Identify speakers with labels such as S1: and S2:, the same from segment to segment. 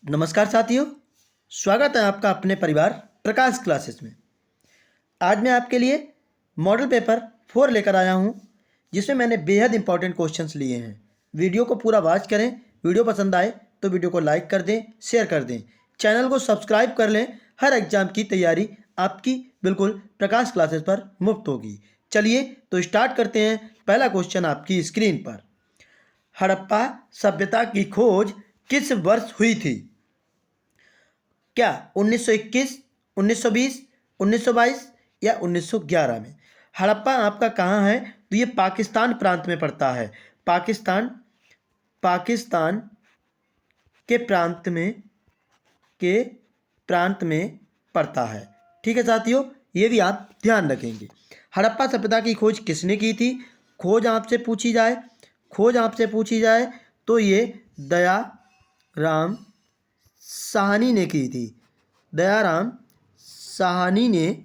S1: नमस्कार साथियों, स्वागत है आपका अपने परिवार प्रकाश क्लासेस में। आज मैं आपके लिए मॉडल पेपर 4 लेकर आया हूं, जिसमें मैंने बेहद इंपॉर्टेंट क्वेश्चंस लिए हैं। वीडियो को पूरा वॉच करें। वीडियो पसंद आए तो वीडियो को लाइक कर दें, शेयर कर दें, चैनल को सब्सक्राइब कर लें। हर एग्जाम की तैयारी आपकी बिल्कुल प्रकाश क्लासेस पर मुफ्त होगी। चलिए तो स्टार्ट करते हैं। पहला क्वेश्चन आपकी स्क्रीन पर। हड़प्पा सभ्यता की खोज किस वर्ष हुई थी? क्या 1921, 1920, 1922 या 1911 में? हड़प्पा आपका कहाँ है? तो ये पाकिस्तान प्रांत में पड़ता है। पाकिस्तान के प्रांत में पड़ता है। ठीक है साथियों, ये भी आप ध्यान रखेंगे। हड़प्पा सभ्यता की खोज किसने की थी? खोज आपसे पूछी जाए तो ये दयाराम साहनी ने की थी। दयाराम साहनी ने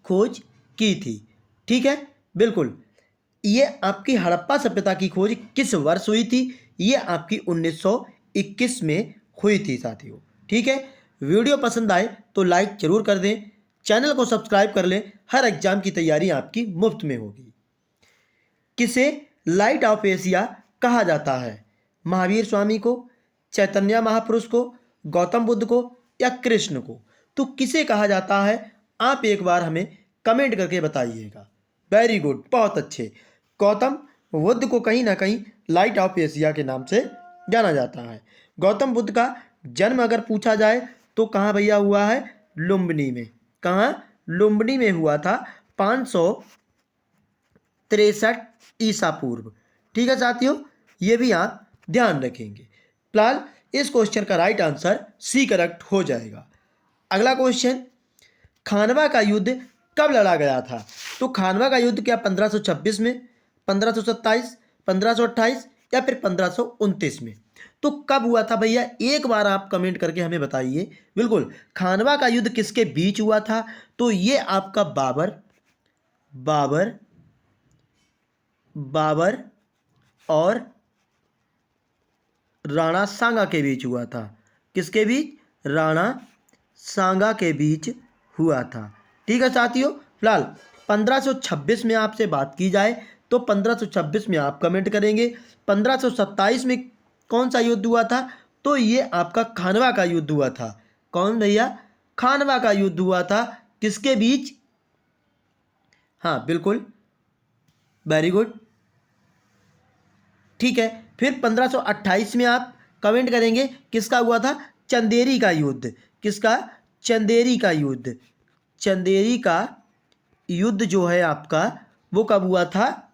S1: खोज की थी। ठीक है, बिल्कुल। ये आपकी हड़प्पा सभ्यता की खोज किस वर्ष हुई थी? ये आपकी 1921 में हुई थी साथियों। ठीक है, वीडियो पसंद आए तो लाइक जरूर कर दें, चैनल को सब्सक्राइब कर लें। हर एग्जाम की तैयारी आपकी मुफ्त में होगी। किसे लाइट ऑफ एशिया कहा जाता है? महावीर स्वामी को, चैतन्य महापुरुष को, गौतम बुद्ध को या कृष्ण को? तो किसे कहा जाता है? आप एक बार हमें कमेंट करके बताइएगा। वेरी गुड, बहुत अच्छे। गौतम बुद्ध को कहीं ना कहीं लाइट ऑफ एशिया के नाम से जाना जाता है। गौतम बुद्ध का जन्म अगर पूछा जाए तो कहाँ भैया हुआ है? लुम्बिनी में। कहाँ? लुम्बिनी में हुआ था 563 ईसा पूर्व। ठीक है साथियों, ये भी आप ध्यान रखेंगे। फिलहाल इस क्वेश्चन का राइट आंसर सी करेक्ट हो जाएगा। अगला क्वेश्चन, खानवा का युद्ध कब लड़ा गया था? तो खानवा का युद्ध क्या 1526 में, 1527, 1528 या फिर 1529 में? तो कब हुआ था भैया? एक बार आप कमेंट करके हमें बताइए। बिल्कुल, खानवा का युद्ध किसके बीच हुआ था? तो ये आपका बाबर और राणा सांगा के बीच हुआ था। किसके बीच? राणा सांगा के बीच हुआ था। ठीक है साथियों, फिलहाल 1526 में आपसे बात की जाए तो 1526 में आप कमेंट करेंगे। 1527 में कौन सा युद्ध हुआ था? तो ये आपका खानवा का युद्ध हुआ था। कौन भैया? खानवा का युद्ध हुआ था। किसके बीच? हाँ बिल्कुल, वेरी गुड। ठीक है, फिर 1528 में आप कमेंट करेंगे किसका हुआ था? चंदेरी का युद्ध। किसका? चंदेरी का युद्ध। चंदेरी का युद्ध जो है आपका, वो कब हुआ था?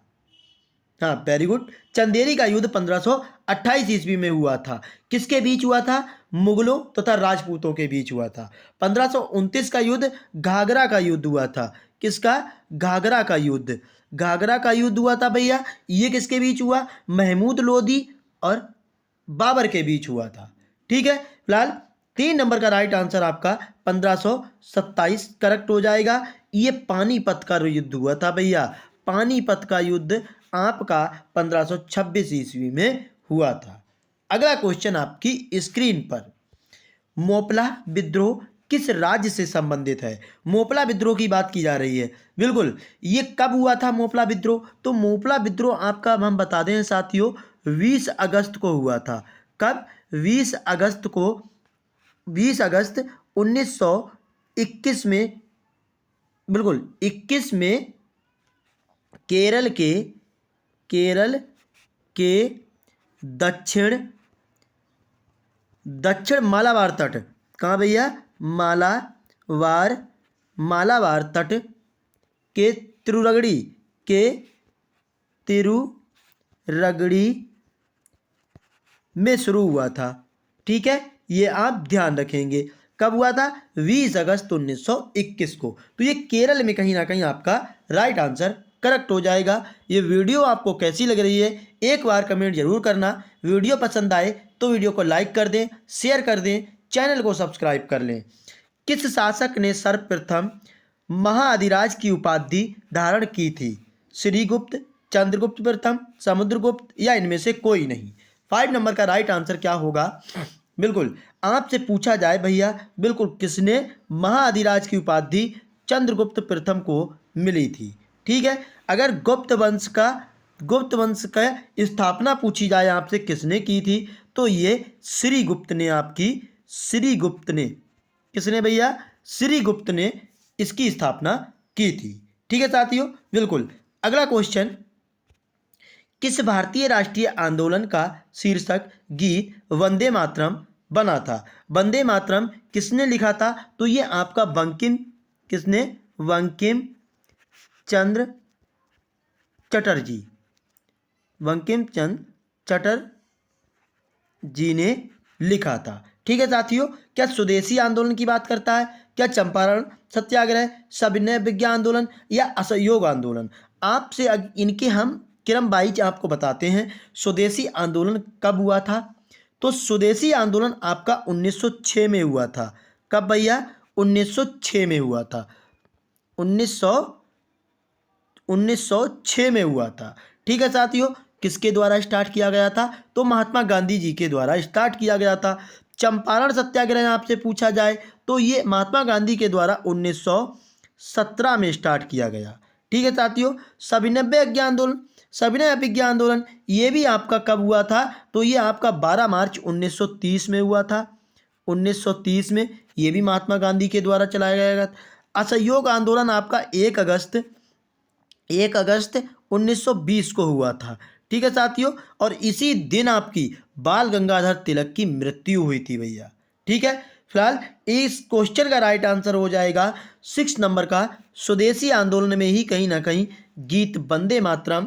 S1: हाँ वेरी गुड, चंदेरी का युद्ध 1528 ईस्वी में हुआ था। किसके बीच हुआ था? मुगलों तथा राजपूतों के बीच हुआ था। 1529 का युद्ध घाघरा का युद्ध हुआ था। किसका? घाघरा का युद्ध। घाघरा का युद्ध हुआ था भैया। ये किसके बीच हुआ? महमूद लोदी और बाबर के बीच हुआ था। ठीक है, फिलहाल 3 नंबर का राइट आंसर आपका 1527 करेक्ट हो जाएगा। ये पानीपत का युद्ध हुआ था भैया। पानीपत का युद्ध आपका 1526 ईस्वी में हुआ था। अगला क्वेश्चन आपकी स्क्रीन पर, मोपला विद्रोह किस राज्य से संबंधित है? मोपला विद्रोह की बात की जा रही है। बिल्कुल, ये कब हुआ था मोपला विद्रोह? तो मोपला विद्रोह आपका हम बता दें साथियों, 20 अगस्त को हुआ था। कब? 20 अगस्त को, 20 अगस्त 1921 में। बिल्कुल, 21 में केरल के दक्षिण मालाबार तट। कहाँ भैया? मालाबार तट के तिरुरगड़ी में शुरू हुआ था। ठीक है, ये आप ध्यान रखेंगे। कब हुआ था? 20 अगस्त 1921 को। तो ये केरल में कहीं ना कहीं आपका राइट आंसर करेक्ट हो जाएगा। ये वीडियो आपको कैसी लग रही है एक बार कमेंट जरूर करना। वीडियो पसंद आए तो वीडियो को लाइक कर दें, शेयर कर दें, चैनल को सब्सक्राइब कर लें। किस शासक ने सर्वप्रथम महाअधिराज की उपाधि धारण की थी? श्रीगुप्त, चंद्रगुप्त प्रथम, समुद्रगुप्त या इनमें से कोई नहीं? 5 नंबर का राइट आंसर क्या होगा? बिल्कुल आपसे पूछा जाए भैया, बिल्कुल किसने महाअधिराज की उपाधि चंद्रगुप्त प्रथम को मिली थी। ठीक है, अगर गुप्त वंश का स्थापना पूछी जाए आपसे किसने की थी, तो ये श्रीगुप्त ने श्रीगुप्त ने किसने भैया, श्रीगुप्त ने इसकी स्थापना की थी। ठीक है साथियों, बिल्कुल। अगला क्वेश्चन, किस भारतीय राष्ट्रीय आंदोलन का शीर्षक गीत वंदे मातरम बना था? वंदे मातरम किसने लिखा था? तो ये आपका बंकिम चंद्र चटर्जी ने लिखा था। ठीक है साथियों, क्या स्वदेशी आंदोलन की बात करता है, क्या चंपारण सत्याग्रह, सविनय विज्ञान आंदोलन या असहयोग आंदोलन? आपसे इनके हम क्रम वाइज आपको बताते हैं। स्वदेशी आंदोलन कब हुआ था? तो स्वदेशी आंदोलन आपका 1906 में हुआ था। कब भैया? 1906 में हुआ था। 1906 में हुआ था। ठीक है साथियों, किसके द्वारा स्टार्ट किया गया था? तो महात्मा गांधी जी के द्वारा स्टार्ट किया गया था। चंपारण सत्याग्रह आपसे पूछा जाए तो ये महात्मा गांधी के द्वारा 1917 में स्टार्ट किया गया। ठीक है साथियों, सविनय विज्ञान आंदोलन ये भी आपका कब हुआ था? तो ये आपका 12 मार्च 1930 में हुआ था। 1930 में ये भी महात्मा गांधी के द्वारा चलाया गया था। असहयोग आंदोलन आपका 1 अगस्त 1920 को हुआ था। ठीक है साथियों, और इसी दिन आपकी बाल गंगाधर तिलक की मृत्यु हुई थी भैया। ठीक है, फिलहाल इस क्वेश्चन का राइट आंसर हो जाएगा 6 नंबर का, स्वदेशी आंदोलन में ही कहीं ना कहीं गीत वंदे मातरम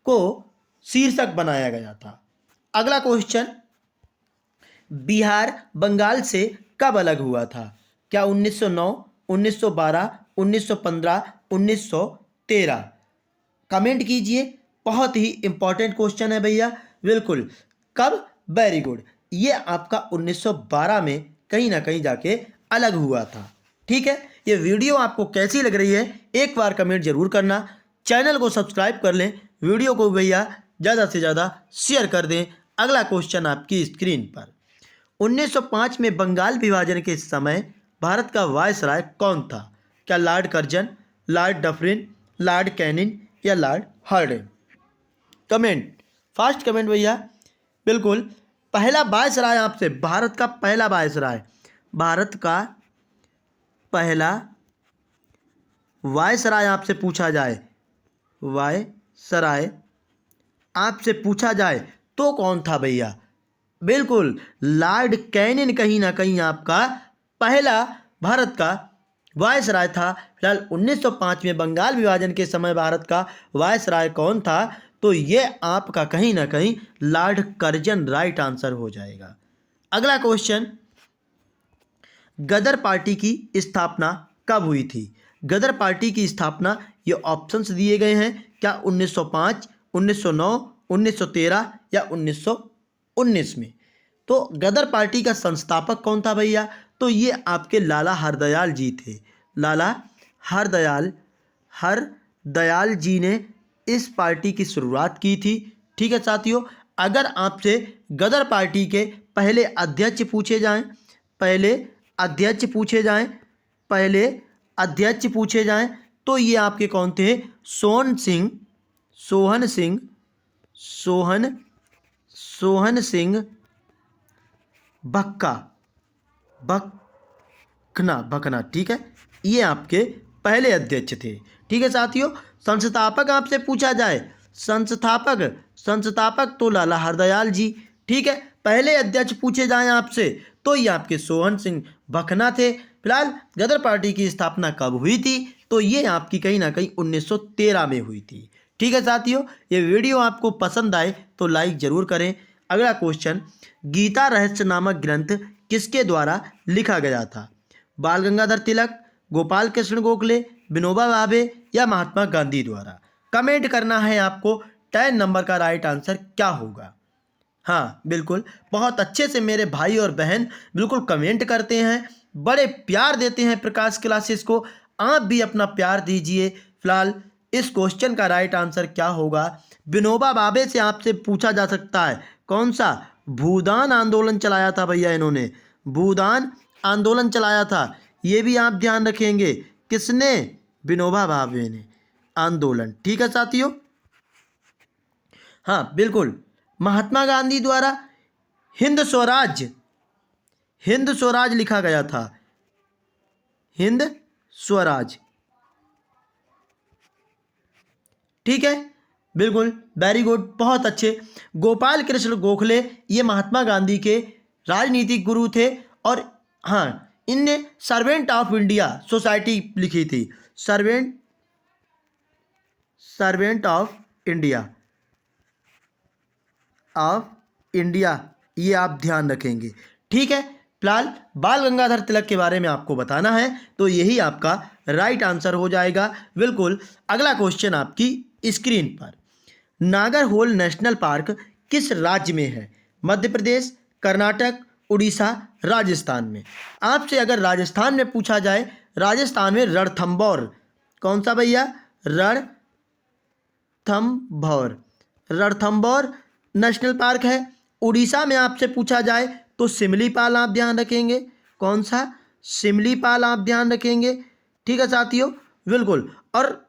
S1: को शीर्षक बनाया गया था। अगला क्वेश्चन, बिहार बंगाल से कब अलग हुआ था? क्या 1909, 1912, 1915, 1913? कमेंट कीजिए। बहुत ही इंपॉर्टेंट क्वेश्चन है भैया। बिल्कुल, कब? वेरी गुड, ये आपका 1912 में कहीं ना कहीं जाके अलग हुआ था। ठीक है, ये वीडियो आपको कैसी लग रही है एक बार कमेंट जरूर करना। चैनल को सब्सक्राइब कर लें, वीडियो को भैया ज़्यादा से ज़्यादा शेयर कर दें। अगला क्वेश्चन आपकी स्क्रीन पर, 1905 में बंगाल विभाजन के समय भारत का वायसराय कौन था? क्या Lord Curzon, Lord Dufferin, Lord Canning या Lord Hardinge? Comment, fast comment भैया। बिल्कुल, पहला वायसराय आपसे, भारत का पहला वायसराय आपसे पूछा जाए, वायसराय आपसे पूछा जाए तो कौन था भैया? बिल्कुल, लॉर्ड कैनिंग कहीं ना कहीं आपका पहला भारत का वायसराय था। फिलहाल 1905 में बंगाल विभाजन के समय भारत का वायसराय कौन था? तो ये आपका कहीं ना कहीं लॉर्ड कर्जन राइट आंसर हो जाएगा। अगला क्वेश्चन, गदर पार्टी की स्थापना कब हुई थी? गदर पार्टी की स्थापना, ये ऑप्शंस दिए गए हैं, क्या 1905, 1909, 1913 या 1919 में? तो गदर पार्टी का संस्थापक कौन था भैया? तो ये आपके लाला हरदयाल जी थे। लाला हरदयाल जी ने इस पार्टी की शुरुआत की थी। ठीक है साथियों, अगर आपसे गदर पार्टी के पहले अध्यक्ष पूछे जाएं तो ये आपके कौन थे? सोहन सिंह भकना। ठीक है, ये आपके पहले अध्यक्ष थे। ठीक है साथियों, संस्थापक आपसे पूछा जाए, संस्थापक तो लाला हरदयाल जी। ठीक है, पहले अध्यक्ष पूछे जाएं आपसे तो ये आपके सोहन सिंह भकना थे। फिलहाल गदर पार्टी की स्थापना कब हुई थी? तो ये आपकी कहीं ना कहीं 1913 में हुई थी। ठीक है साथियों, ये वीडियो आपको पसंद आए तो लाइक जरूर करें। अगला क्वेश्चन, गीता रहस्य नामक ग्रंथ किसके द्वारा लिखा गया था? बाल गंगाधर तिलक, गोपाल कृष्ण गोखले, विनोबा भावे या महात्मा गांधी द्वारा? कमेंट करना है आपको 10 नंबर का राइट आंसर क्या होगा। हाँ बिल्कुल, बहुत अच्छे से मेरे भाई और बहन बिल्कुल कमेंट करते हैं, बड़े प्यार देते हैं प्रकाश क्लासेस को। आप भी अपना प्यार दीजिए। फिलहाल इस क्वेश्चन का राइट आंसर क्या होगा? विनोबा भावे से आपसे पूछा जा सकता है, कौन सा? भूदान आंदोलन चलाया था भैया इन्होंने, भूदान आंदोलन चलाया था। ये भी आप ध्यान रखेंगे, किसने? विनोबा भावे ने आंदोलन। ठीक है साथियों, हाँ बिल्कुल। महात्मा गांधी द्वारा हिंद स्वराज, हिंद स्वराज लिखा गया था, हिंद स्वराज। ठीक है, बिल्कुल, वेरी गुड, बहुत अच्छे। गोपाल कृष्ण गोखले ये महात्मा गांधी के राजनीतिक गुरु थे और हाँ, इनने सर्वेंट ऑफ इंडिया सोसाइटी लिखी थी, सर्वेंट ऑफ इंडिया, ये आप ध्यान रखेंगे। ठीक है, फिलहाल बाल गंगाधर तिलक के बारे में आपको बताना है, तो यही आपका राइट आंसर हो जाएगा। बिल्कुल, अगला क्वेश्चन आपकी स्क्रीन पर, नागरहोल नेशनल पार्क किस राज्य में है? मध्य प्रदेश, कर्नाटक, उड़ीसा, राजस्थान में। आपसे अगर राजस्थान में पूछा जाए, राजस्थान में रणथंभौर, कौन सा भैया? रणथंभौर नेशनल पार्क है। उड़ीसा में आपसे पूछा जाए तो सिमलीपाल आप ध्यान रखेंगे, कौन सा? सिमलीपाल आप ध्यान रखेंगे। ठीक है साथियों, बिल्कुल। और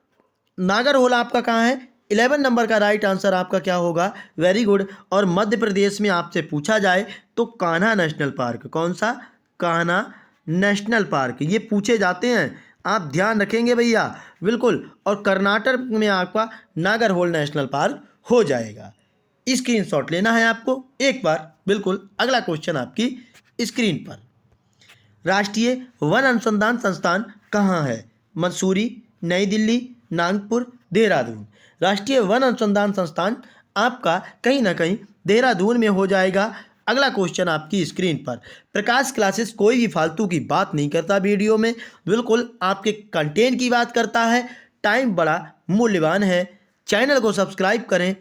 S1: नागरहोल आपका कहाँ है? 11 नंबर का राइट आंसर आपका क्या होगा? Very good. और मध्य प्रदेश में आपसे पूछा जाए तो कान्हा नेशनल पार्क, कौन सा? कान्हा नेशनल पार्क, ये पूछे जाते हैं, आप ध्यान रखेंगे भैया, बिल्कुल। और कर्नाटक में आपका नागरहोल नेशनल पार्क हो जाएगा। स्क्रीनशॉट लेना है आपको एक बार, बिल्कुल। अगला क्वेश्चन आपकी स्क्रीन पर, राष्ट्रीय वन अनुसंधान संस्थान कहाँ है? मंसूरी, नई दिल्ली, नागपुर, देहरादून। राष्ट्रीय वन अनुसंधान संस्थान आपका कहीं ना कहीं देहरादून में हो जाएगा। अगला क्वेश्चन आपकी स्क्रीन पर, प्रकाश क्लासेस कोई भी फालतू की बात नहीं करता वीडियो में, बिल्कुल आपके कंटेंट की बात करता है। टाइम बड़ा मूल्यवान है, चैनल को सब्सक्राइब करें,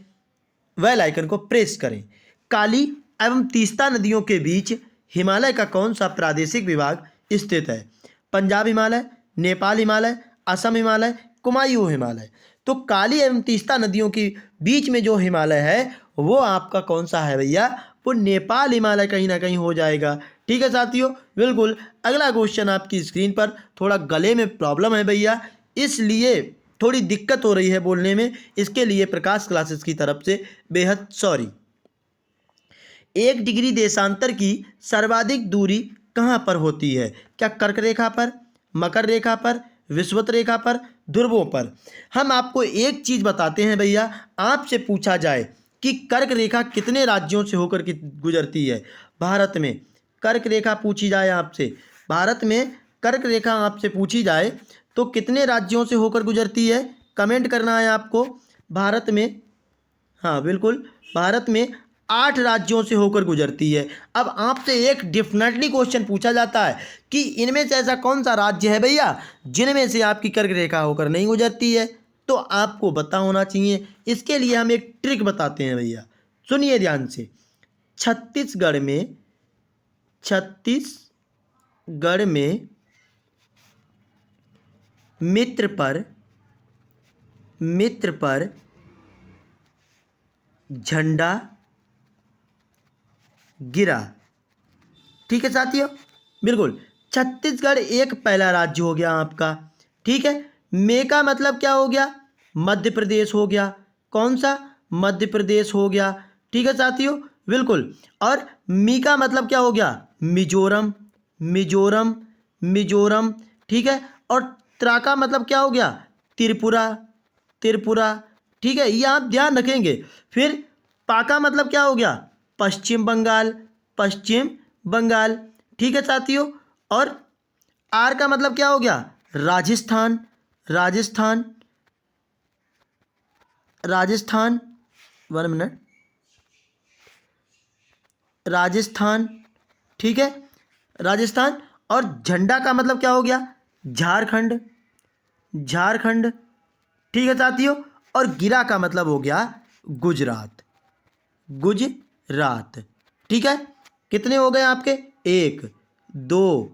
S1: बेल आइकन को प्रेस करें। काली एवं तीस्ता नदियों के बीच हिमालय का कौन सा प्रादेशिक विभाग स्थित है? पंजाब हिमालय, नेपाल हिमालय, असम हिमालय, कुमायूं हिमालय। तो काली एवं तीस्ता नदियों के बीच में जो हिमालय है वो आपका कौन सा है भैया? वो नेपाल हिमालय कहीं ना कहीं हो जाएगा। ठीक है साथियों, बिल्कुल। अगला क्वेश्चन आपकी स्क्रीन पर, थोड़ा गले में प्रॉब्लम है भैया, इसलिए थोड़ी दिक्कत हो रही है बोलने में, इसके लिए प्रकाश क्लासेस की तरफ से बेहद सॉरी। 1 डिग्री देशांतर की सर्वाधिक दूरी कहाँ पर होती है? क्या कर्क रेखा पर, मकर रेखा पर, विषुवत रेखा पर, ध्रुवों पर? हम आपको एक चीज़ बताते हैं भैया, आपसे पूछा जाए कि कर्क रेखा कितने राज्यों से होकर के गुजरती है भारत में? कर्क रेखा पूछी जाए आपसे, भारत में कर्क रेखा आपसे पूछी जाए तो कितने राज्यों से होकर गुजरती है? कमेंट करना है आपको। भारत में, हाँ बिल्कुल, भारत में 8 राज्यों से होकर गुजरती है। अब आपसे एक डेफिनेटली क्वेश्चन पूछा जाता है कि इनमें से ऐसा कौन सा राज्य है भैया जिनमें से आपकी कर्क रेखा होकर नहीं गुजरती है? तो आपको पता होना चाहिए। इसके लिए हम एक ट्रिक बताते हैं भैया, सुनिए ध्यान से। छत्तीसगढ़ में मित्र पर झंडा गिरा। ठीक है साथियों, बिल्कुल। छत्तीसगढ़ एक पहला राज्य हो गया आपका। ठीक है, मे का मतलब क्या हो गया? मध्य प्रदेश हो गया। कौन सा? मध्य प्रदेश हो गया। ठीक है साथियों, बिल्कुल। और मी का मतलब क्या हो गया? मिजोरम। ठीक है, और त्रा का मतलब क्या हो गया? त्रिपुरा। ठीक है, ये आप ध्यान रखेंगे। फिर पा का मतलब क्या हो गया? पश्चिम बंगाल। ठीक है साथियों, और आर का मतलब क्या हो गया? राजस्थान। 1 मिनट, राजस्थान। ठीक है, राजस्थान। और झंडा का मतलब क्या हो गया? झारखंड। ठीक है साथियों, और गिरा का मतलब हो गया गुजरात। ठीक है, कितने हो गए आपके? 1 2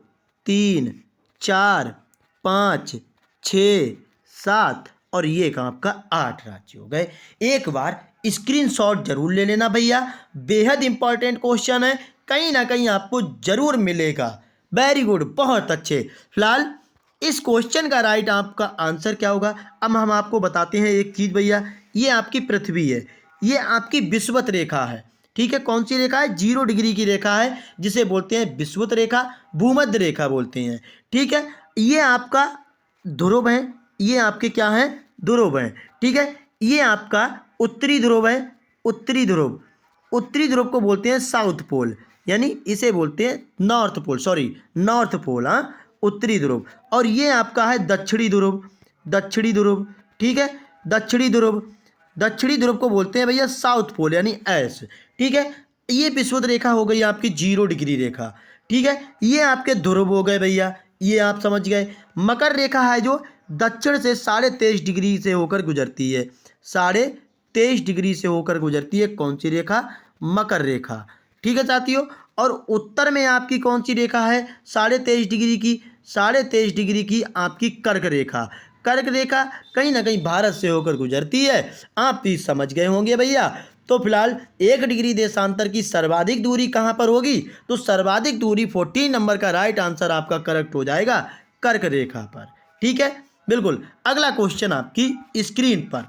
S1: 3 4 5 6 7 और ये का आपका 8 राज्य हो गए। एक बार स्क्रीनशॉट जरूर ले लेना भैया, बेहद इंपॉर्टेंट क्वेश्चन है, कहीं ना कहीं आपको जरूर मिलेगा। वेरी गुड, बहुत अच्छे। फिलहाल इस क्वेश्चन का राइट आपका आंसर क्या होगा, अब हम आपको बताते हैं एक चीज़ भैया। ये आपकी पृथ्वी है, ये आपकी विषुवत रेखा है, ठीक है। कौन सी रेखा है? 0 डिग्री की रेखा है, जिसे बोलते हैं विषुवत रेखा, भूमध्य रेखा बोलते हैं, ठीक है। ये आपका ध्रुव है, ये आपके क्या है? ध्रुव है, ठीक है। ये आपका उत्तरी ध्रुव है, उत्तरी ध्रुव, उत्तरी ध्रुव को बोलते हैं साउथ पोल, यानी इसे बोलते हैं North Pole, sorry North Pole, हाँ, उत्तरी ध्रुव। और ये आपका है दक्षिणी ध्रुव, दक्षिणी ध्रुव, ठीक है, दक्षिणी ध्रुव, दक्षिणी ध्रुव को बोलते हैं भैया साउथ पोल यानी एस, ठीक है। ये विषुवत रेखा हो गई आपकी 0 डिग्री रेखा, ठीक है। ये आपके ध्रुव हो गए भैया, ये आप समझ गए। मकर रेखा है जो दक्षिण से 23.5 डिग्री से होकर गुजरती है, 23.5 डिग्री से होकर गुजरती है। कौन सी रेखा? मकर रेखा, ठीक है साथियों। और उत्तर में आपकी कौन सी रेखा है 23.5 डिग्री की? 23.5 डिग्री की आपकी कर्क रेखा, कर्क रेखा कहीं ना कहीं भारत से होकर गुजरती है, आप भी समझ गए होंगे भैया। तो फिलहाल 1 डिग्री देशांतर की सर्वाधिक दूरी कहाँ पर होगी? तो सर्वाधिक दूरी 14 नंबर का राइट आंसर आपका करेक्ट हो जाएगा, कर्क रेखा पर, ठीक है, बिल्कुल। अगला क्वेश्चन आपकी स्क्रीन पर,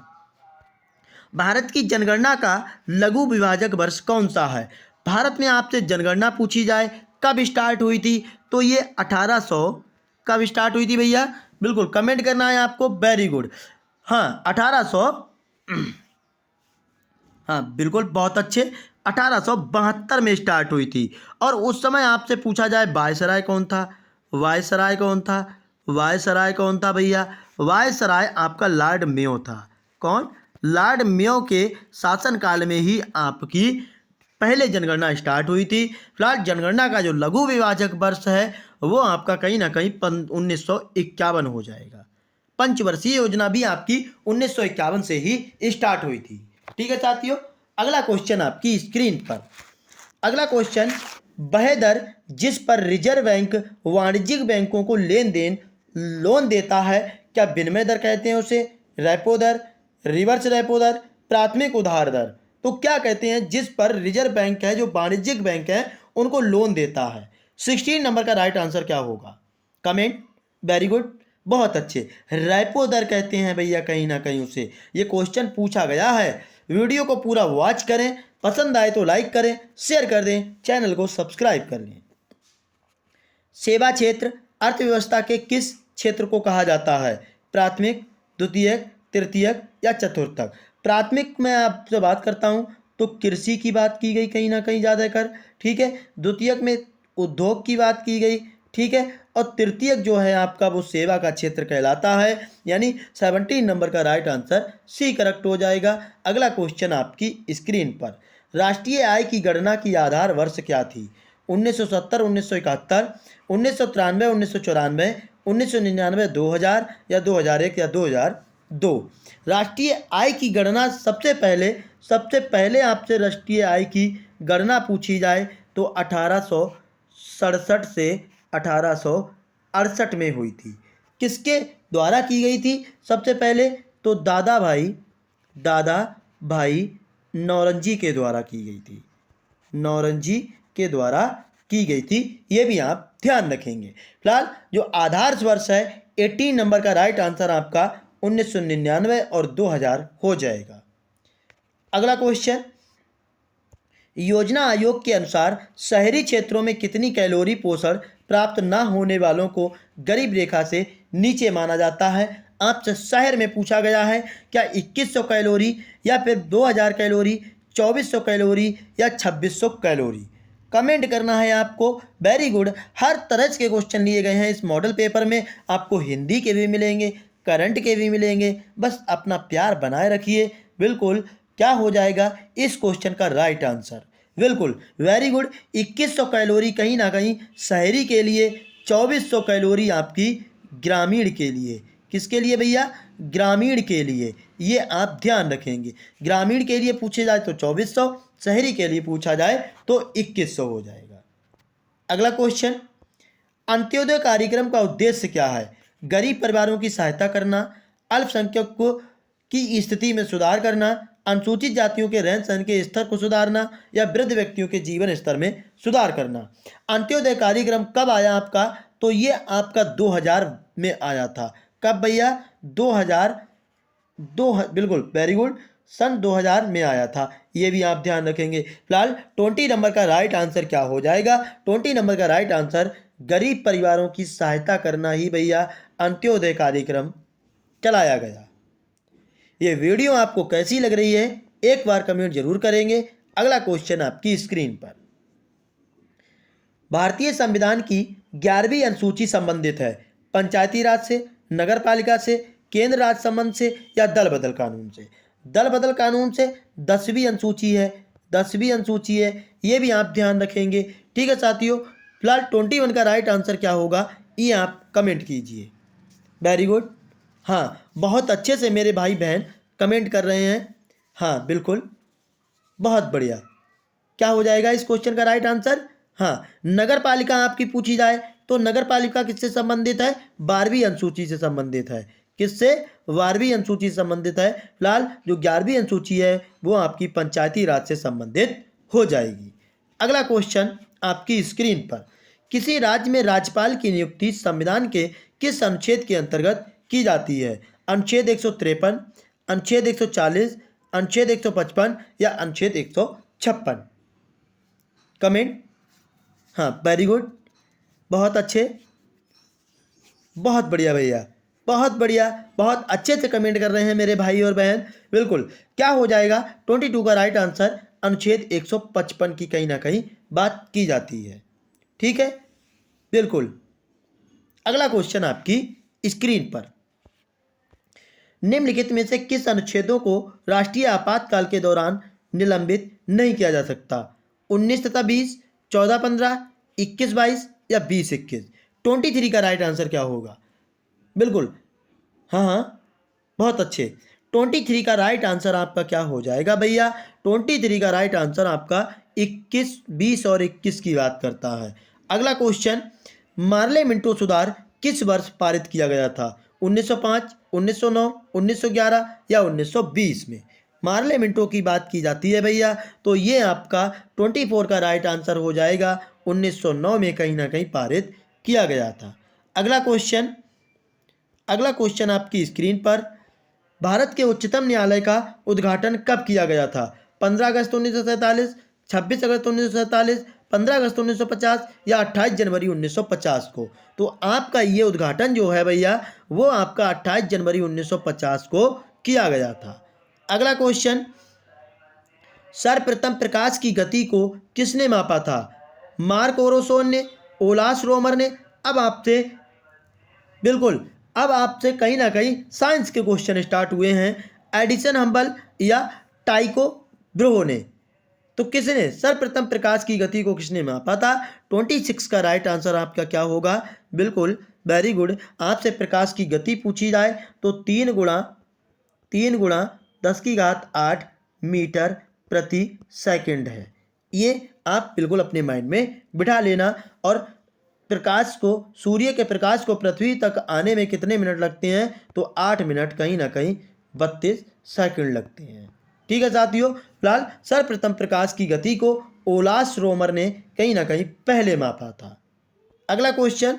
S1: भारत की जनगणना का लघु विभाजक वर्ष कौन सा है? भारत में आपसे जनगणना पूछी जाए कब स्टार्ट हुई थी, तो ये 1800 कब स्टार्ट हुई थी भैया? बिल्कुल कमेंट करना है आपको, वेरी गुड। हाँ 1800, हाँ बिल्कुल बहुत अच्छे, 1872 में स्टार्ट हुई थी। और उस समय आपसे पूछा जाए वायसराय कौन था? वायसराय कौन था? वायसराय कौन था भैया? वायसराय आपका लॉर्ड मेयो था। कौन? लॉर्ड मेयो के शासनकाल में ही आपकी पहले जनगणना स्टार्ट हुई थी। फिलहाल जनगणना का जो लघु विभाजक वर्ष है वो आपका कहीं ना कहीं 1951 हो जाएगा। पंचवर्षीय योजना भी आपकी 1951 से ही स्टार्ट हुई थी, ठीक है साथियों। अगला क्वेश्चन आपकी स्क्रीन पर, अगला क्वेश्चन, वह दर जिस पर रिजर्व बैंक वाणिज्यिक बैंकों को लेन देन लोन देता है, क्या विनिमय दर कहते हैं उसे, रेपो दर, रिवर्स रेपो दर, प्राथमिक उधार दर? तो क्या कहते हैं जिस पर रिजर्व बैंक है, जो वाणिज्यिक बैंक है, उनको लोन देता है? 16 नंबर का राइट आंसर क्या होगा? कमेंट, वेरी गुड, बहुत अच्छे। रेपो दर कहते हैं भैया कहीं ना कहीं उसे, ये क्वेश्चन पूछा गया है। वीडियो को पूरा वॉच करें, पसंद आए तो लाइक करें, शेयर कर दें, चैनल को सब्सक्राइब कर लें। सेवा क्षेत्र अर्थव्यवस्था के किस क्षेत्र को कहा जाता है? प्राथमिक, द्वितीयक, तृतीयक या चतुर्थक? प्राथमिक में आपसे बात करता हूं तो कृषि की बात की गई कहीं ना कहीं ज़्यादातर, ठीक है। द्वितीयक में उद्योग की बात की गई, ठीक है। और तृतीयक जो है आपका वो सेवा का क्षेत्र कहलाता है, यानी 17 नंबर का राइट आंसर सी करेक्ट हो जाएगा। अगला क्वेश्चन आपकी स्क्रीन पर, राष्ट्रीय आय की गणना की आधार वर्ष क्या थी? 1970, 1971, 1993, 1994, 1999, 2000 या 2001 या 2002? राष्ट्रीय आय की गणना सबसे पहले आपसे राष्ट्रीय आय की गणना पूछी जाए तो 1867 से 1868 में हुई थी। किसके द्वारा की गई थी सबसे पहले? तो दादा भाई नौरंजी के द्वारा की गई थी, नौरंजी के द्वारा की गई थी, ये भी आप ध्यान रखेंगे। फिलहाल जो आधार वर्ष है 18 नंबर का राइट आंसर आपका 1999 और 2000 हो जाएगा। अगला क्वेश्चन, योजना आयोग के अनुसार शहरी क्षेत्रों में कितनी कैलोरी पोषण प्राप्त न होने वालों को गरीब रेखा से नीचे माना जाता है? आपसे शहर में पूछा गया है, क्या 2100 कैलोरी या फिर 2000 कैलोरी, 2400 कैलोरी या 2600 कैलोरी? कमेंट करना है आपको, वेरी गुड। हर तरह के क्वेश्चन लिए गए हैं इस मॉडल पेपर में, आपको हिंदी के भी मिलेंगे, करंट के भी मिलेंगे, बस अपना प्यार बनाए रखिए। बिल्कुल, क्या हो जाएगा इस क्वेश्चन का राइट आंसर? बिल्कुल, वेरी गुड, 2100 कैलोरी कहीं ना कहीं शहरी के लिए, 2400 कैलोरी आपकी ग्रामीण के लिए। किसके लिए भैया? ग्रामीण के लिए, ये आप ध्यान रखेंगे। ग्रामीण के लिए पूछे जाए तो 2400, शहरी के लिए पूछा जाए तो 2100 हो जाएगा। अगला क्वेश्चन, अंत्योदय कार्यक्रम का उद्देश्य क्या है? गरीब परिवारों की सहायता करना, अल्पसंख्यकों की स्थिति में सुधार करना, अनुसूचित जातियों के रहन सहन के स्तर को सुधारना या वृद्ध व्यक्तियों के जीवन स्तर में सुधार करना। अंत्योदय कार्यक्रम कब आया आपका? तो ये आपका 2000 में आया था। कब भैया? 2000 बिल्कुल वेरी गुड, सन 2000 में आया था। ये भी आप ध्यान रखेंगे। फिलहाल 20 नंबर का राइट आंसर क्या हो जाएगा? 20 नंबर का राइट आंसर गरीब परिवारों की सहायता करना ही भैया अंत्योदय कार्यक्रम चलाया गया। ये वीडियो आपको कैसी लग रही है एक बार कमेंट जरूर करेंगे। अगला क्वेश्चन आपकी स्क्रीन पर। भारतीय संविधान की 11वीं अनुसूची संबंधित है पंचायती राज से, नगर पालिका से, केंद्र राज संबंध से या दल बदल कानून से? दल बदल कानून से 10वीं अनुसूची है, 10वीं अनुसूची है, ये भी आप ध्यान रखेंगे। ठीक है साथियों, फिलहाल 21 का राइट आंसर क्या होगा ये आप कमेंट कीजिए। वेरी गुड, हाँ बहुत अच्छे से मेरे भाई बहन कमेंट कर रहे हैं। हाँ बिल्कुल, बहुत बढ़िया। क्या हो जाएगा इस क्वेश्चन का राइट आंसर? हाँ, नगर पालिका आपकी पूछी जाए तो नगर पालिका किससे संबंधित है? 12वीं अनुसूची से संबंधित है। किससे? 12वीं अनुसूची से संबंधित है। फिलहाल जो 11वीं अनुसूची है वो आपकी पंचायती राज से संबंधित हो जाएगी। अगला क्वेश्चन आपकी स्क्रीन पर। किसी राज्य में राज्यपाल की नियुक्ति संविधान के किस अनुच्छेद के अंतर्गत की जाती है? अनुच्छेद 153, अनुच्छेद 140, अनुच्छेद 155 या अनुच्छेद 156? कमेंट। हाँ वेरी गुड, बहुत अच्छे, बहुत बढ़िया भैया, बहुत बढ़िया, बहुत अच्छे से कमेंट कर रहे हैं मेरे भाई और बहन। बिल्कुल, क्या हो जाएगा 22 का राइट आंसर? अनुच्छेद 155 की कहीं ना कहीं बात की जाती है। ठीक है, बिल्कुल। अगला क्वेश्चन आपकी स्क्रीन पर। निम्नलिखित में से किस अनुच्छेदों को राष्ट्रीय आपातकाल के दौरान निलंबित नहीं किया जा सकता? 19 तथा 20, 14-15, 21-22 या 20-21? 23 का राइट आंसर क्या होगा? बिल्कुल, हाँ, बहुत अच्छे। 23 का राइट आंसर आपका क्या हो जाएगा भैया? 23 का राइट आंसर आपका 21, 20 और 21 की बात करता है। अगला क्वेश्चन, मार्ले मिंटो सुधार किस वर्ष पारित किया गया था? 1905, 1909, 1911 या 1920 में? मार्ले मिंटो की बात की जाती है भैया, तो ये आपका 24 का राइट आंसर हो जाएगा। 1909 में कहीं ना कहीं पारित किया गया था। अगला क्वेश्चन आपकी स्क्रीन पर। भारत के उच्चतम न्यायालय का उद्घाटन कब किया गया था? 15 अगस्त 1947, 26 अगस्त 1947, 15 अगस्त 1950 या 28 जनवरी 1950 को? तो आपका ये उद्घाटन जो है भैया वो आपका 28 जनवरी 1950 को किया गया था। अगला क्वेश्चन, सर्वप्रथम प्रकाश की गति को किसने मापा था? मार्क ओरोसोन ने, ओलास रोमर ने? अब आपसे कहीं ना कहीं साइंस के क्वेश्चन स्टार्ट हुए हैं। एडिसन हम्बल या टाइको ब्रो ने? तो किसने सर्वप्रथम प्रकाश की गति को किसने मापा था? 26 का राइट आंसर आपका क्या होगा? बिल्कुल वेरी गुड। आपसे प्रकाश की गति पूछी जाए तो 3 गुणा 10⁸ मीटर प्रति सेकंड है। ये आप बिल्कुल अपने माइंड में बिठा लेना। और प्रकाश को, सूर्य के प्रकाश को पृथ्वी तक आने में कितने मिनट लगते हैं? तो 8 मिनट कहीं ना कहीं 32 सेकंड लगते हैं। ठीक है साथियों, फिलहाल सर्वप्रथम प्रकाश की गति को ओलास रोमर ने कहीं ना कहीं पहले मापा था। अगला क्वेश्चन,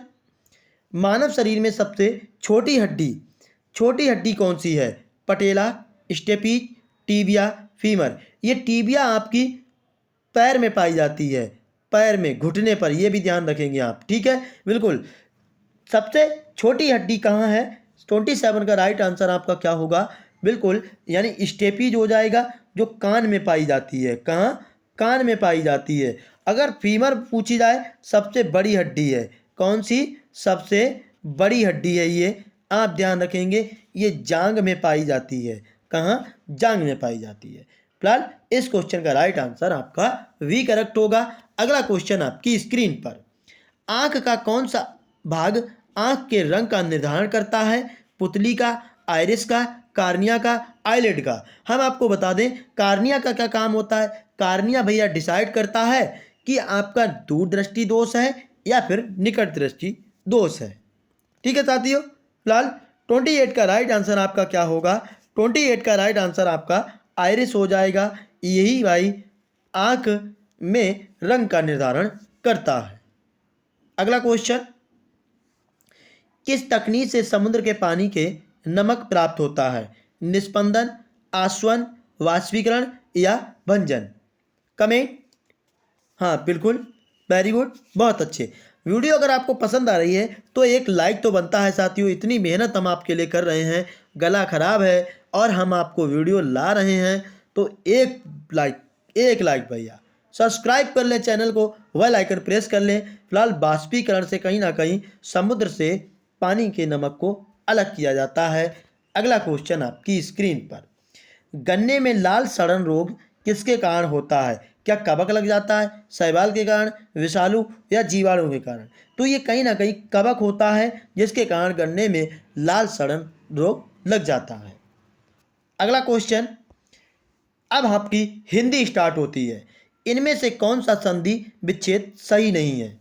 S1: मानव शरीर में सबसे छोटी हड्डी कौन सी है? पटेला, स्टेपीज, टीबिया, फीमर? ये टीबिया आपकी पैर में पाई जाती है, पैर में, घुटने पर, ये भी ध्यान रखेंगे आप। ठीक है, बिल्कुल। सबसे छोटी हड्डी कहाँ है? 27 का राइट आंसर आपका क्या होगा? बिल्कुल, यानी स्टेपीज हो जाएगा, जो कान में पाई जाती है। कहाँ? कान में पाई जाती है। अगर फीमर पूछी जाए, सबसे बड़ी हड्डी है। कौन सी सबसे बड़ी हड्डी है? ये आप ध्यान रखेंगे, ये जांग में पाई जाती है। कहाँ? जांग में पाई जाती है। फिलहाल इस क्वेश्चन का राइट आंसर आपका वी करेक्ट होगा। अगला क्वेश्चन आपकी स्क्रीन पर। आंख का कौन सा भाग आंख के रंग का निर्धारण करता है? पुतली का, आइरिस का, कार्निया का, आईलिड का? हम आपको बता दें कार्निया का क्या काम होता है। कार्निया भैया डिसाइड करता है कि आपका दूरदृष्टि दोष है या फिर निकट दृष्टि दोष है। ठीक है साथियों, फिलहाल 28 का राइट आंसर आपका क्या होगा? 28 का राइट आंसर आपका आइरिस हो जाएगा, यही भाई आंख में रंग का निर्धारण करता है। अगला क्वेश्चन, किस तकनीक से समुद्र के पानी के नमक प्राप्त होता है? निस्पंदन, आसवन, वाष्पीकरण या भंजन? कमेंट। हाँ बिल्कुल, वेरी गुड, बहुत अच्छे। वीडियो अगर आपको पसंद आ रही है तो एक लाइक तो बनता है साथियों, इतनी मेहनत हम आपके लिए कर रहे हैं, गला खराब है और हम आपको वीडियो ला रहे हैं, तो एक लाइक भैया, सब्सक्राइब कर लें चैनल को, बेल आइकन प्रेस कर लें। फिलहाल बाष्पीकरण से कहीं ना कहीं समुद्र से पानी के नमक को अलग किया जाता है। अगला क्वेश्चन आपकी स्क्रीन पर, गन्ने में लाल सड़न रोग किसके कारण होता है? क्या कवक लग जाता है, शैवाल के कारण, विषालु या जीवाणु के कारण? तो ये कहीं ना कहीं कवक होता है, जिसके कारण गन्ने में लाल सड़न रोग लग जाता है। अगला क्वेश्चन, अब आपकी हिंदी स्टार्ट होती है। इनमें से कौन सा संधि विच्छेद सही नहीं है?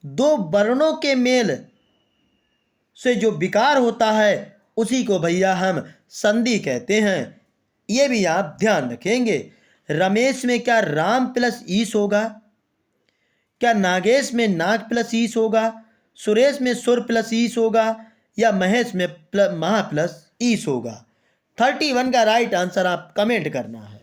S1: दो वर्णों के मेल से जो विकार होता है उसी को भैया हम संधि कहते हैं, ये भी आप ध्यान रखेंगे। रमेश में क्या राम प्लस ईश होगा? क्या नागेश में नाग प्लस ईश होगा? सुरेश में सुर प्लस ईश होगा? या महेश में महा प्लस ईश होगा? 31 का राइट आंसर आप कमेंट करना है।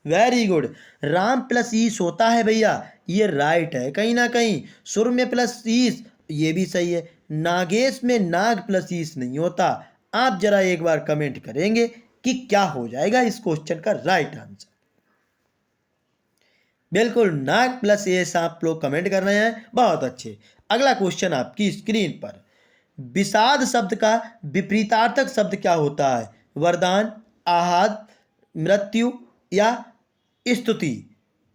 S1: वेरी गुड, राम प्लस ईश होता है भैया, ये राइट है। कहीं ना कहीं सुर में प्लस ईश, ये भी सही है। नागेश में नाग प्लस ईश नहीं होता। आप जरा एक बार कमेंट करेंगे कि क्या हो जाएगा इस क्वेश्चन का राइट आंसर? बिल्कुल, नाग प्लस एस आप लोग कमेंट कर रहे हैं, बहुत अच्छे। अगला क्वेश्चन आपकी स्क्रीन पर, विषाद शब्द का विपरीतार्थक शब्द क्या होता है? वरदान, आहाद, मृत्यु या स्तुति?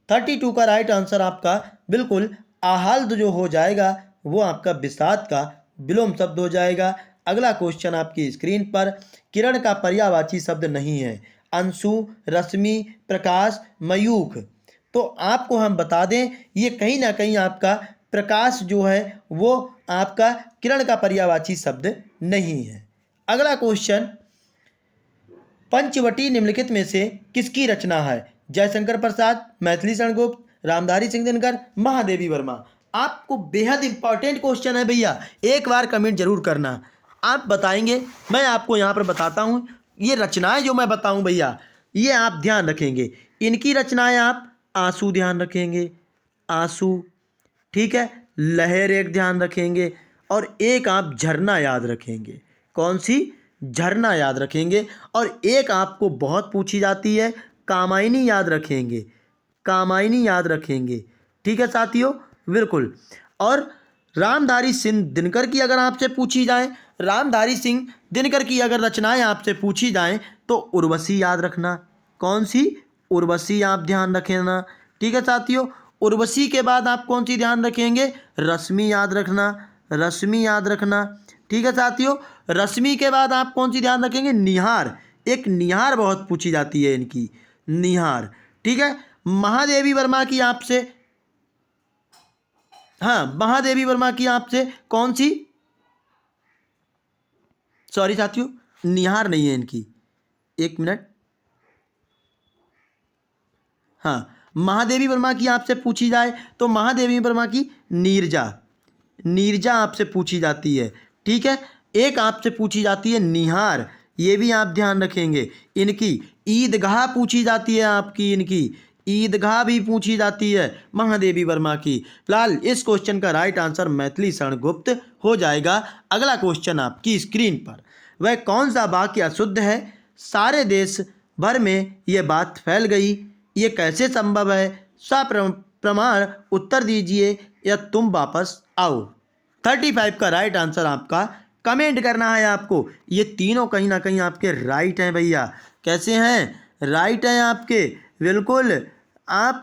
S1: 32 का राइट आंसर आपका बिल्कुल आहाल्द जो हो जाएगा वो आपका विषाद का विलोम शब्द हो जाएगा। अगला क्वेश्चन आपकी स्क्रीन पर, किरण का पर्यायवाची शब्द नहीं है? अंशु, रश्मि, प्रकाश, मयूख? तो आपको हम बता दें, ये कहीं ना कहीं आपका प्रकाश जो है वो आपका किरण का पर्यायवाची शब्द नहीं है। अगला क्वेश्चन, पंचवटी निम्नलिखित में से किसकी रचना है? जयशंकर प्रसाद, मैथिली शरण गुप्त, रामधारी सिंह दिनकर, महादेवी वर्मा? आपको बेहद इंपॉर्टेंट क्वेश्चन है भैया, एक बार कमेंट जरूर करना। आप बताएंगे, मैं आपको यहाँ पर बताता हूँ। ये रचनाएं जो मैं बताऊँ भैया, ये आप ध्यान रखेंगे। इनकी रचनाएं आप आंसू ध्यान रखेंगे, आंसू, ठीक है, लहर एक ध्यान रखेंगे, और एक आप झरना याद रखेंगे। कौन सी? झरना याद रखेंगे। और एक आपको बहुत पूछी जाती है, कामायनी याद रखेंगे, कामायनी याद रखेंगे, ठीक है साथियों, बिल्कुल। और रामधारी सिंह दिनकर की अगर आपसे पूछी जाए, रामधारी सिंह दिनकर की अगर रचनाएं आपसे पूछी जाएं तो उर्वशी याद रखना। कौन सी? उर्वशी आप ध्यान रखना, ठीक है साथियों। उर्वशी के बाद आप कौन सी ध्यान रखेंगे? रश्मि याद रखना, रश्मि याद रखना, ठीक है साथियों। रश्मि के बाद आप कौन सी ध्यान रखेंगे? निहार, एक निहार बहुत पूछी जाती है इनकी, निहार, ठीक है। महादेवी वर्मा की आपसे, हाँ, महादेवी वर्मा की आपसे कौन सी? सॉरी साथियों, निहार नहीं है इनकी, एक मिनट, हाँ, महादेवी वर्मा की आपसे पूछी जाए तो महादेवी वर्मा की नीरजा, नीरजा आपसे पूछी जाती है, ठीक है। एक आपसे पूछी जाती है निहार, ये भी आप ध्यान रखेंगे। इनकी ईदगाह पूछी जाती है आपकी, इनकी ईदगाह भी पूछी जाती है महादेवी वर्मा की। फिलहाल इस क्वेश्चन का राइट आंसर मैथिली शरण गुप्त हो जाएगा। अगला क्वेश्चन आपकी स्क्रीन पर, वह कौन सा वाक्य अशुद्ध है? सारे देश भर में ये बात फैल गई, ये कैसे संभव है? प्रमाण उत्तर दीजिए या तुम वापस आओ। 35 का राइट आंसर आपका कमेंट करना है आपको। ये तीनों कहीं ना कहीं आपके राइट हैं भैया। कैसे हैं? राइट हैं आपके, बिल्कुल। आप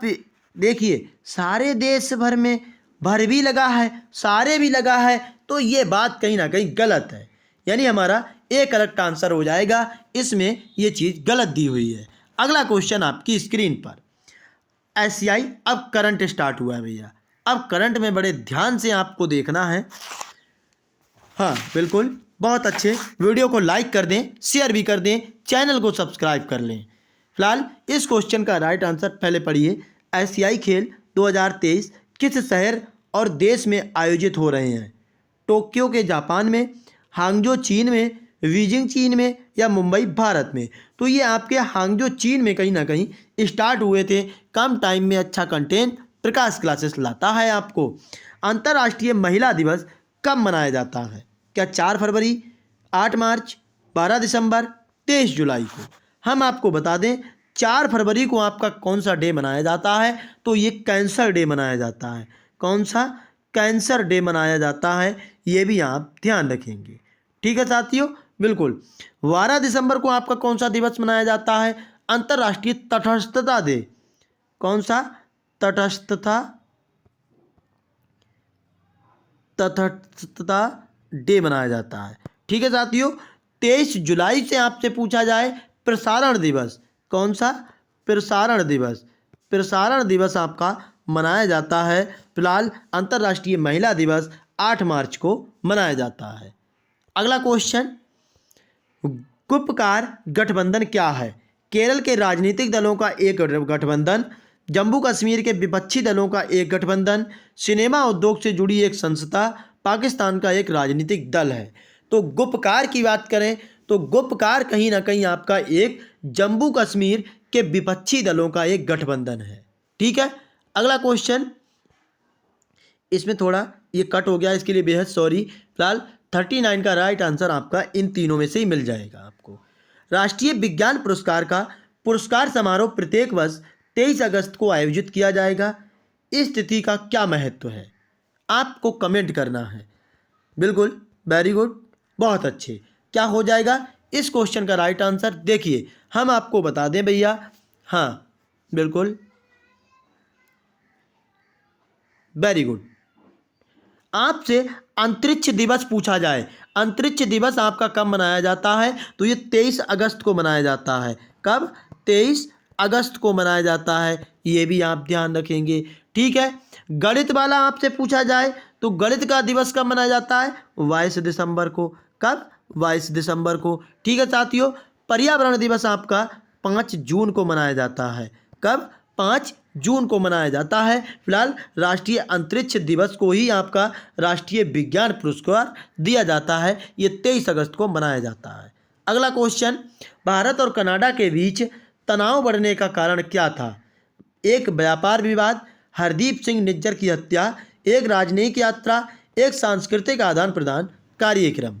S1: देखिए, सारे देश भर में भर भी लगा है, सारे भी लगा है, तो ये बात कहीं ना कहीं गलत है, यानी हमारा एक करेक्ट आंसर हो जाएगा। इसमें ये चीज़ गलत दी हुई है। अगला क्वेश्चन आपकी स्क्रीन पर, एशियाई, अब करंट स्टार्ट हुआ है भैया। अब करंट में बड़े ध्यान से आपको देखना है, हाँ बिल्कुल। बहुत अच्छे। वीडियो को लाइक कर दें, शेयर भी कर दें, चैनल को सब्सक्राइब कर लें। फिलहाल इस क्वेश्चन का राइट आंसर पहले पढ़िए। एशियाई खेल 2023 किस शहर और देश में आयोजित हो रहे हैं? टोक्यो के जापान में, हांगजो चीन में, बीजिंग चीन में या मुंबई भारत में? तो ये आपके हांगजो चीन में कहीं ना कहीं स्टार्ट हुए थे। कम टाइम में अच्छा कंटेंट प्रकाश क्लासेस लाता है आपको। अंतर्राष्ट्रीय महिला दिवस कब मनाया जाता है? क्या 4 फरवरी, 8 मार्च, 12 दिसंबर, 23 जुलाई को? हम आपको बता दें 4 फरवरी को आपका कौन सा डे मनाया जाता है? तो ये कैंसर डे मनाया जाता है। कौन सा? कैंसर डे मनाया जाता है। ये भी आप ध्यान रखेंगे। ठीक है साथियों, बिल्कुल। 12 दिसंबर को आपका कौन सा दिवस मनाया जाता है? अंतर्राष्ट्रीय तटस्थता डे। कौन सा? तटस्थता डे मनाया जाता है। ठीक है साथियों। 23 जुलाई से आपसे पूछा जाए प्रसारण दिवस। कौन सा? प्रसारण दिवस। प्रसारण दिवस आपका मनाया जाता है। फिलहाल अंतर्राष्ट्रीय महिला दिवस 8 मार्च को मनाया जाता है। अगला क्वेश्चन, गुपकार गठबंधन क्या है? केरल के राजनीतिक दलों का एक गठबंधन, जम्मू कश्मीर के विपक्षी दलों का एक गठबंधन, सिनेमा उद्योग से जुड़ी एक संस्था, पाकिस्तान का एक राजनीतिक दल है। तो गुपकार की बात करें तो गुपकार कहीं ना कहीं आपका एक जम्मू कश्मीर के विपक्षी दलों का एक गठबंधन है। ठीक है। अगला क्वेश्चन, इसमें थोड़ा ये कट हो गया, इसके लिए बेहद सॉरी। फिलहाल 39 का राइट आंसर आपका इन तीनों में से ही मिल जाएगा आपको। राष्ट्रीय विज्ञान पुरस्कार का पुरस्कार समारोह प्रत्येक वर्ष 23 अगस्त को आयोजित किया जाएगा। इस तिथि का क्या महत्व है? आपको कमेंट करना है। बिल्कुल, वेरी गुड, बहुत अच्छे। क्या हो जाएगा इस क्वेश्चन का राइट आंसर? देखिए हम आपको बता दें भैया, हाँ बिल्कुल, वेरी गुड। आपसे अंतरिक्ष दिवस पूछा जाए, अंतरिक्ष दिवस आपका कब मनाया जाता है? तो ये 23 अगस्त को मनाया जाता है। कब? 23 अगस्त को मनाया जाता है। ये भी आप ध्यान रखेंगे। ठीक है। गणित वाला आपसे पूछा जाए तो गणित का दिवस कब मनाया जाता है? 22 दिसंबर को। कब? 22 दिसंबर को। ठीक है साथियों। पर्यावरण दिवस आपका 5 जून को मनाया जाता है। कब? 5 जून को मनाया जाता है। फिलहाल राष्ट्रीय अंतरिक्ष दिवस को ही आपका राष्ट्रीय विज्ञान पुरस्कार दिया जाता है। ये 23 अगस्त को मनाया जाता है। अगला क्वेश्चन, भारत और कनाडा के बीच तनाव बढ़ने का कारण क्या था? एक व्यापार विवाद, हरदीप सिंह निज्जर की हत्या, एक राजनयिक यात्रा, एक सांस्कृतिक आदान प्रदान कार्यक्रम।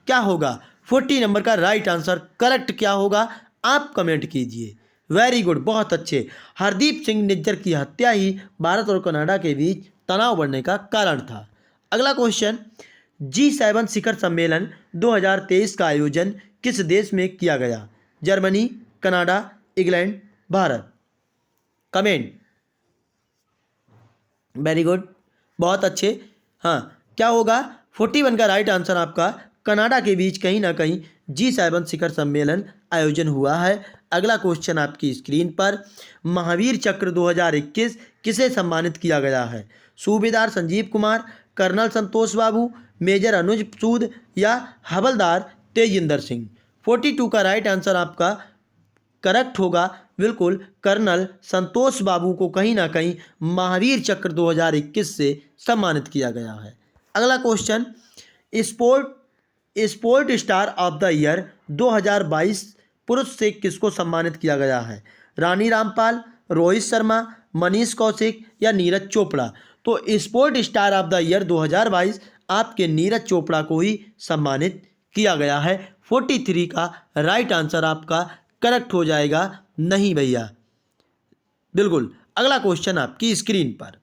S1: क्या होगा 40 नंबर का राइट आंसर? करेक्ट क्या होगा आप कमेंट कीजिए। वेरी गुड, बहुत अच्छे। हरदीप सिंह निज्जर की हत्या ही भारत और कनाडा के बीच तनाव बढ़ने का कारण था। अगला क्वेश्चन, G7 शिखर सम्मेलन 2023 का आयोजन किस देश में किया गया? Germany, Canada, England, Bharat? Comment. Very good, बहुत अच्छे। हाँ, क्या होगा 41 का राइट आंसर आपका कनाडा के बीच कहीं ना कहीं G7 शिखर सम्मेलन आयोजन हुआ है। अगला क्वेश्चन आपकी स्क्रीन पर, महावीर चक्र 2021 किसे सम्मानित किया गया है? सूबेदार संजीव कुमार, कर्नल संतोष बाबू, मेजर अनुज सूद या हवलदार तेजिंदर सिंह? 42 का राइट आंसर आपका करेक्ट होगा। बिल्कुल, कर्नल संतोष बाबू को कहीं ना कहीं महावीर चक्र 2021 से सम्मानित किया गया है। अगला question, sport star of the year 2022 पुरुष से किसको सम्मानित किया गया है? रानी रामपाल, रोहित शर्मा, मनीष कौशिक या नीरज चोपड़ा? तो sport star of the year 2022 आपके नीरज चोपड़ा को ही सम्मानित किया गया है। 43 का राइट आंसर आपका करेक्ट हो जाएगा। नहीं भैया, बिल्कुल। अगला क्वेश्चन आपकी स्क्रीन पर,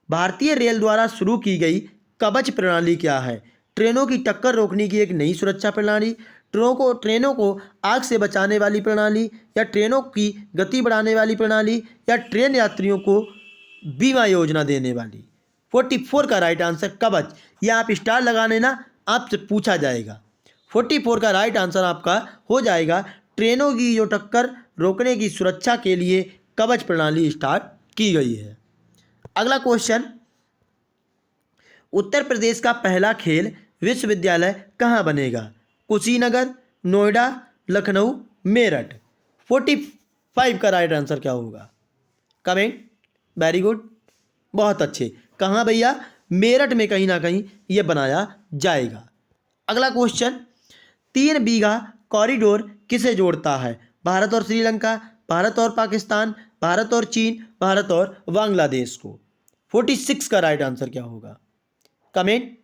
S1: भारतीय रेल द्वारा शुरू की गई कवच प्रणाली क्या है? ट्रेनों की टक्कर रोकने की एक नई सुरक्षा प्रणाली, ट्रेनों को आग से बचाने वाली प्रणाली, या ट्रेनों की गति बढ़ाने वाली प्रणाली, या ट्रेन यात्रियों को बीमा योजना देने वाली? 44 का राइट आंसर कवच। यह आप स्टार लगाने ना, आपसे पूछा जाएगा। 44 का राइट आंसर आपका हो जाएगा ट्रेनों की जो टक्कर रोकने की सुरक्षा के लिए कवच प्रणाली स्टार्ट की गई है। अगला क्वेश्चन, उत्तर प्रदेश का पहला खेल विश्वविद्यालय कहाँ बनेगा? कुशीनगर, नोएडा, लखनऊ, मेरठ। 45 का राइट आंसर क्या होगा? कमेंट। वेरी गुड, बहुत अच्छे। कहाँ भैया? मेरठ में कहीं ना कहीं ये बनाया जाएगा। अगला क्वेश्चन, 3 बीघा कॉरिडोर किसे जोड़ता है? भारत और श्रीलंका, भारत और पाकिस्तान, भारत और चीन, भारत और बांग्लादेश को। 46 का राइट आंसर क्या होगा? कमेंट।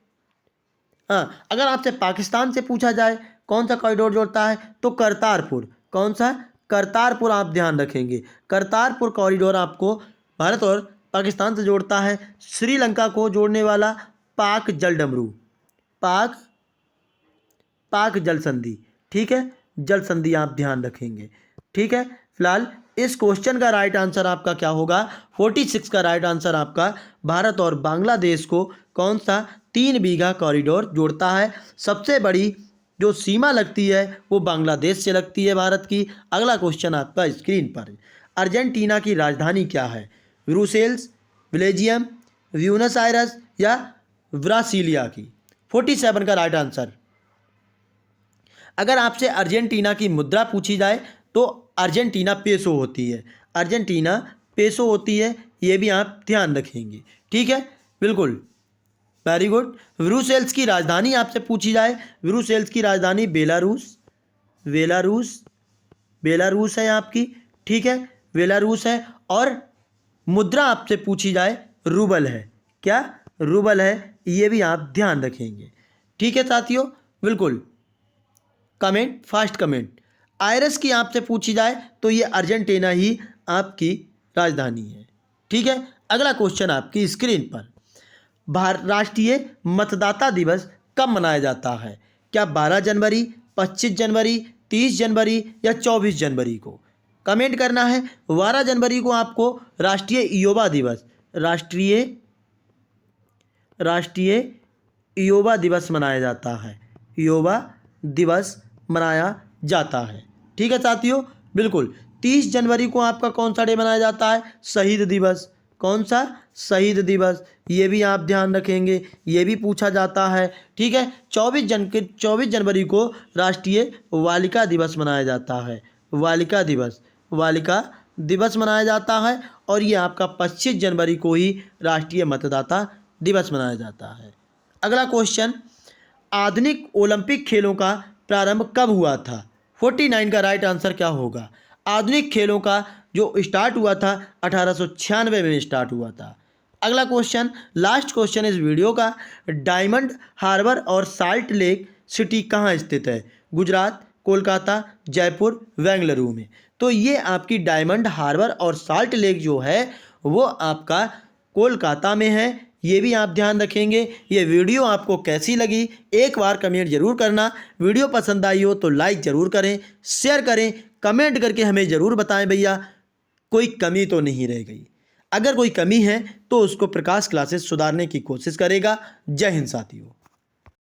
S1: हाँ, अगर आपसे पाकिस्तान से पूछा जाए कौन सा कॉरिडोर जोड़ता है तो करतारपुर। कौन सा? करतारपुर आप ध्यान रखेंगे। करतारपुर कॉरिडोर आपको भारत और पाकिस्तान से जोड़ता है। श्रीलंका को जोड़ने वाला पाक जलडमरू, पाक जल संधि। ठीक है, जल संधि आप ध्यान रखेंगे। ठीक है, फिलहाल इस क्वेश्चन का राइट आंसर आपका क्या होगा? 46 का राइट आंसर आपका भारत और बांग्लादेश को कौन सा 3 बीघा कॉरिडोर जोड़ता है? सबसे बड़ी जो सीमा लगती है वो बांग्लादेश से लगती है भारत की। अगला क्वेश्चन आपका स्क्रीन पर, अर्जेंटीना की राजधानी क्या है? ब्रुसेल्स, बेल्जियम, ब्यूनस आयरस या ब्रासीलिया की। 47 का राइट आंसर। अगर आपसे अर्जेंटीना की मुद्रा पूछी जाए तो अर्जेंटीना पेसो होती है। अर्जेंटीना पेसो होती है, ये भी आप ध्यान रखेंगे। ठीक है, बिल्कुल, वेरी गुड। ब्रुसेल्स की राजधानी आपसे पूछी जाए, ब्रुसेल्स की राजधानी बेलारूस है आपकी। ठीक है, बेलारूस है। और मुद्रा आपसे पूछी जाए रूबल है। क्या? रूबल है, ये भी आप ध्यान रखेंगे। ठीक है साथियों, बिल्कुल, कमेंट, फास्ट कमेंट। आयरस की आपसे पूछी जाए तो ये अर्जेंटीना ही आपकी राजधानी है। ठीक है, अगला क्वेश्चन आपकी स्क्रीन पर, राष्ट्रीय मतदाता दिवस कब मनाया जाता है? क्या 12 जनवरी, 25 जनवरी, 30 जनवरी या 24 जनवरी को? कमेंट करना है। 12 जनवरी को आपको राष्ट्रीय युवा दिवस मनाया जाता है। युवा दिवस मनाया जाता है। ठीक है साथियों, बिल्कुल। 30 जनवरी को आपका कौन सा डे मनाया जाता है? शहीद दिवस। कौन सा? शहीद दिवस, ये भी आप ध्यान रखेंगे, ये भी पूछा जाता है। ठीक है, 24 जनवरी को राष्ट्रीय बालिका दिवस मनाया जाता है। बालिका दिवस मनाया जाता है। और ये आपका 25 जनवरी को ही राष्ट्रीय मतदाता दिवस मनाया जाता है। अगला क्वेश्चन, आधुनिक ओलंपिक खेलों का प्रारंभ कब हुआ था? 49 का राइट आंसर क्या होगा? आधुनिक खेलों का जो स्टार्ट हुआ था 1896 में स्टार्ट हुआ था। अगला क्वेश्चन, लास्ट क्वेश्चन इस वीडियो का, डायमंड हार्बर और साल्ट लेक सिटी कहाँ स्थित है? गुजरात, कोलकाता, जयपुर, बेंगलुरु में। तो ये आपकी डायमंड हार्बर और साल्ट लेक जो है वो आपका कोलकाता में है, ये भी आप ध्यान रखेंगे। ये वीडियो आपको कैसी लगी एक बार कमेंट जरूर करना। वीडियो पसंद आई हो तो लाइक ज़रूर करें, शेयर करें, कमेंट करके हमें ज़रूर बताएं भैया कोई कमी तो नहीं रह गई। अगर कोई कमी है तो उसको प्रकाश क्लासेस सुधारने की कोशिश करेगा। जय हिंद साथियों।